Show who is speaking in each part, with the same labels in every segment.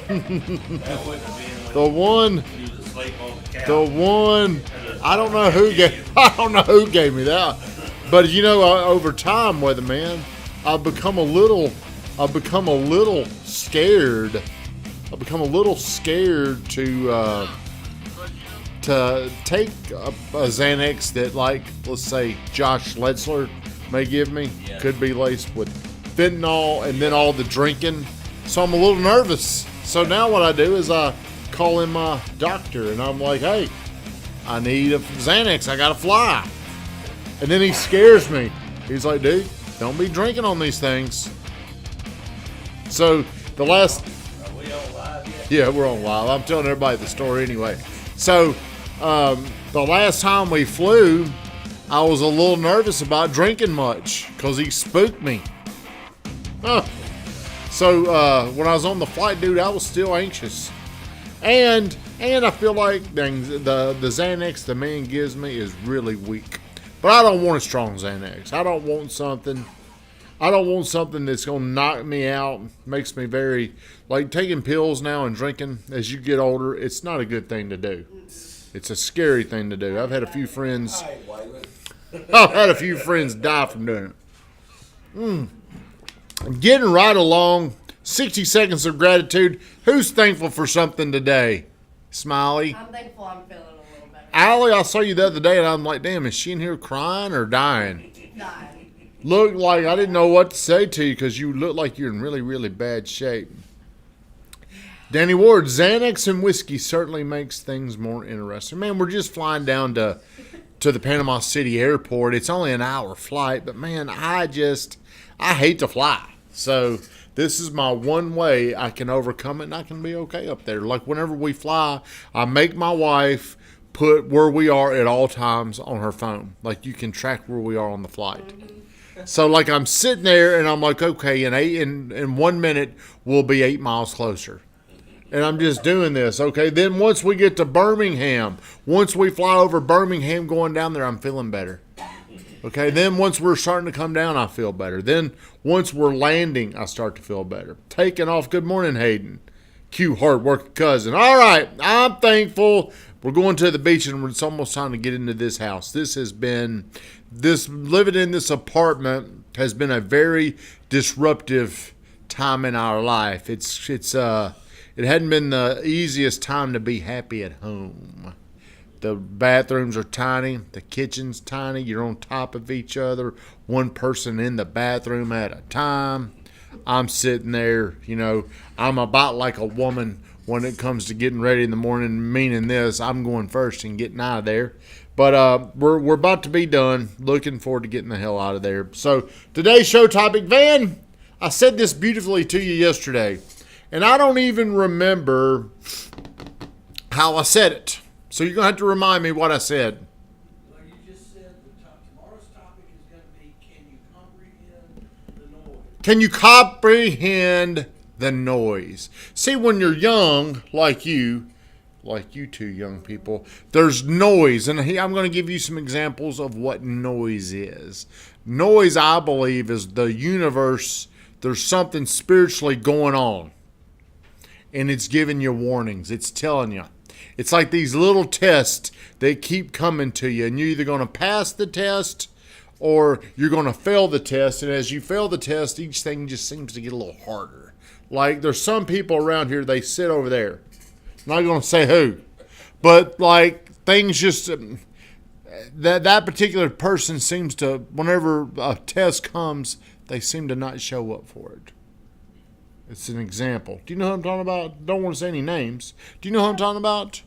Speaker 1: The one. I don't know who gave me that, but over time with it, man, I've become a little scared. I've become a little scared to take a Xanax that, like, let's say Josh Letzler may give me. Yeah. Could be laced with fentanyl and then all the drinking. So I'm a little nervous. So now what I do is I call in my doctor and I'm like, hey, I need a Xanax. I got to fly. And then he scares me. He's like, dude, don't be drinking on these things. So the last...
Speaker 2: Are we on live yet?
Speaker 1: Yeah, we're on live. I'm telling everybody the story anyway. So the last time we flew, I was a little nervous about drinking much because he spooked me. So when I was on the flight, dude, I was still anxious. And I feel like the Xanax the man gives me is really weak. But I don't want a strong Xanax. I don't want something that's going to knock me out. Makes me very, like, taking pills now and drinking as you get older, it's not a good thing to do. It's a scary thing to do. I've had a few friends die from doing it. Getting right along. 60 seconds of gratitude. Who's thankful for something today? Smiley.
Speaker 3: I'm thankful I'm feeling a little better.
Speaker 1: Allie, I saw you the other day and I'm like, damn, is she in here crying or dying?
Speaker 3: Dying.
Speaker 1: Look like I didn't know what to say to you because you look like you're in really, really bad shape. Danny Ward, Xanax and whiskey certainly makes things more interesting. Man, we're just flying down to the Panama City airport. It's only an hour flight, but man, I hate to fly. So this is my one way I can overcome it and I can be okay up there. Like whenever we fly, I make my wife put where we are at all times on her phone. Like you can track where we are on the flight. So like I'm sitting there and I'm like, okay, in 1 minute we'll be 8 miles closer. And I'm just doing this, okay? Then once we get to Birmingham, once we fly over Birmingham going down there, I'm feeling better. Okay, then once we're starting to come down, I feel better. Then once we're landing, I start to feel better. Taking off, good morning, Hayden. Q, hard work cousin. All right, I'm thankful. We're going to the beach, and it's almost time to get into this house. Living in this apartment has been a very disruptive time in our life. It hadn't been the easiest time to be happy at home. The bathrooms are tiny. The kitchen's tiny. You're on top of each other. One person in the bathroom at a time. I'm sitting there, I'm about like a woman when it comes to getting ready in the morning, meaning this, I'm going first and getting out of there. But we're about to be done. Looking forward to getting the hell out of there. So today's show topic, Van, I said this beautifully to you yesterday. And I don't even remember how I said it. So you're going to have to remind me what I said.
Speaker 2: Well, you just said tomorrow's topic is going to be, can you comprehend the noise?
Speaker 1: Can you comprehend the noise? See, when you're young, like you two young people, there's noise. And I'm going to give you some examples of what noise is. Noise, I believe, is the universe. There's something spiritually going on. And it's giving you warnings. It's telling you. It's like these little tests that keep coming to you. And you're either going to pass the test or you're going to fail the test. And as you fail the test, each thing just seems to get a little harder. Like there's some people around here, they sit over there. I'm not going to say who. But like things just, that particular person seems to, whenever a test comes, they seem to not show up for it. It's an example. Do you know who I'm talking about? Don't want to say any names. Do you know who I'm talking about?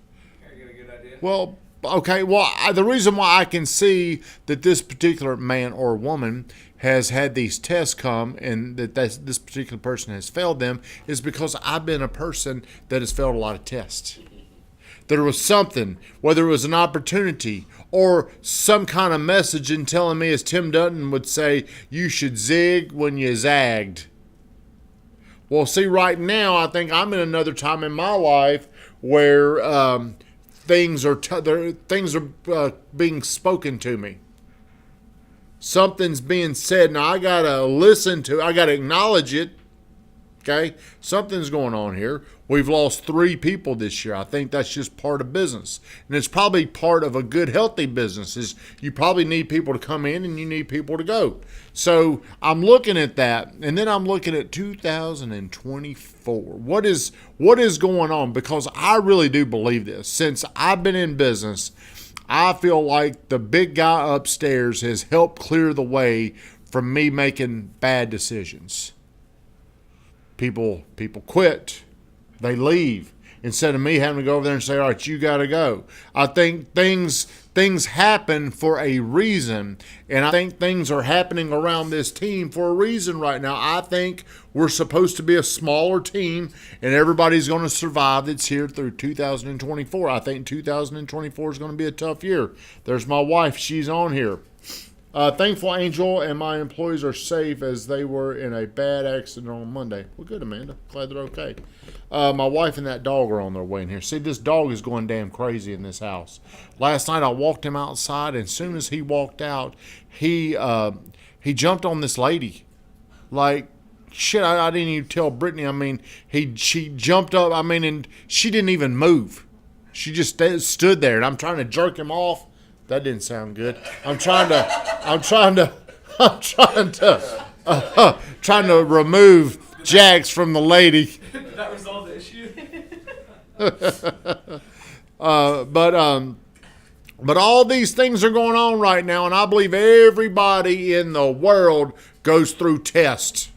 Speaker 2: I get a good idea.
Speaker 1: Well, okay. Well, the reason why I can see that this particular man or woman has had these tests come and that this particular person has failed them is because I've been a person that has failed a lot of tests. There was something, whether it was an opportunity or some kind of message in telling me, as Tim Dutton would say, you should zig when you zagged. Well, see, right now, I think I'm in another time in my life where things are being spoken to me. Something's being said. Now, I got to listen to it. I got to acknowledge it. Okay? Something's going on here. We've lost 3 people this year. I think that's just part of business. And it's probably part of a good, healthy business is you probably need people to come in and you need people to go. So I'm looking at that, and then I'm looking at 2024. What is going on? Because I really do believe this. Since I've been in business, I feel like the big guy upstairs has helped clear the way from me making bad decisions. People quit. They leave. Instead of me having to go over there and say, all right, you got to go. I think things happen for a reason. And I think things are happening around this team for a reason right now. I think we're supposed to be a smaller team and everybody's going to survive that's here through 2024. I think 2024 is going to be a tough year. There's my wife. She's on here. Thankful Angel and my employees are safe as they were in a bad accident on Monday. Well, good, Amanda. Glad they're okay. My wife and that dog are on their way in here. See, this dog is going damn crazy in this house. Last night I walked him outside, and as soon as he walked out, he jumped on this lady. Like, shit, I didn't even tell Brittany. I mean, she jumped up, and she didn't even move. She just stood there, and I'm trying to jerk him off. That didn't sound good. I'm trying to remove Jax from the lady.
Speaker 4: That resolved the issue.
Speaker 1: But all these things are going on right now, and I believe everybody in the world goes through tests.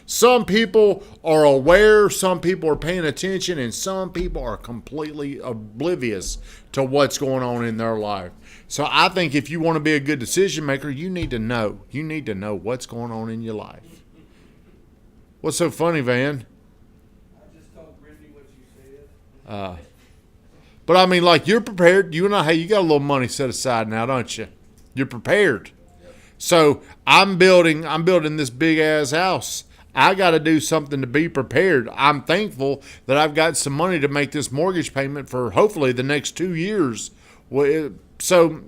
Speaker 1: Some people are aware, some people are paying attention, and some people are completely oblivious to what's going on in their life. So I think if you want to be a good decision maker, you need to know. You need to know what's going on in your life. What's so funny, Van?
Speaker 2: I just told Brittany what you said.
Speaker 1: But I mean, like, you're prepared. You and I, hey, you got a little money set aside now, don't you? You're prepared. Yep. So I'm building this big ass house. I got to do something to be prepared. I'm thankful that I've got some money to make this mortgage payment for hopefully the next 2 years. So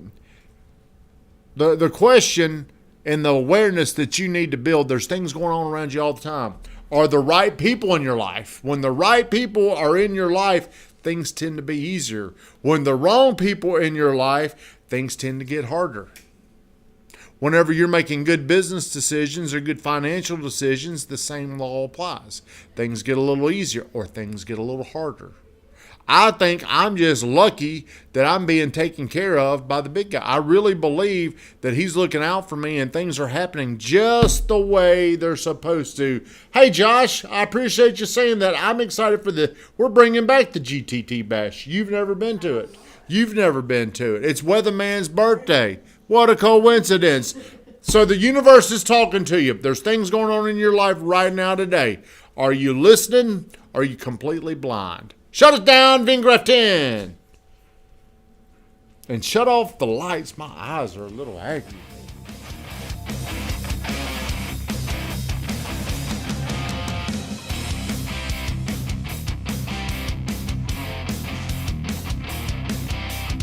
Speaker 1: the question and the awareness that you need to build, there's things going on around you all the time. Are the right people in your life? When the right people are in your life, things tend to be easier. When the wrong people are in your life, things tend to get harder. Whenever you're making good business decisions or good financial decisions, the same law applies. Things get a little easier or things get a little harder. I think I'm just lucky that I'm being taken care of by the big guy. I really believe that he's looking out for me and things are happening just the way they're supposed to. Hey, Josh, I appreciate you saying that. I'm excited for we're bringing back the GTT Bash. You've never been to it. You've never been to it. It's Weatherman's birthday. What a coincidence. So the universe is talking to you. There's things going on in your life right now today. Are you listening? Or are you completely blind? Shut it down, Vingrafton. And shut off the lights. My eyes are a little aggy.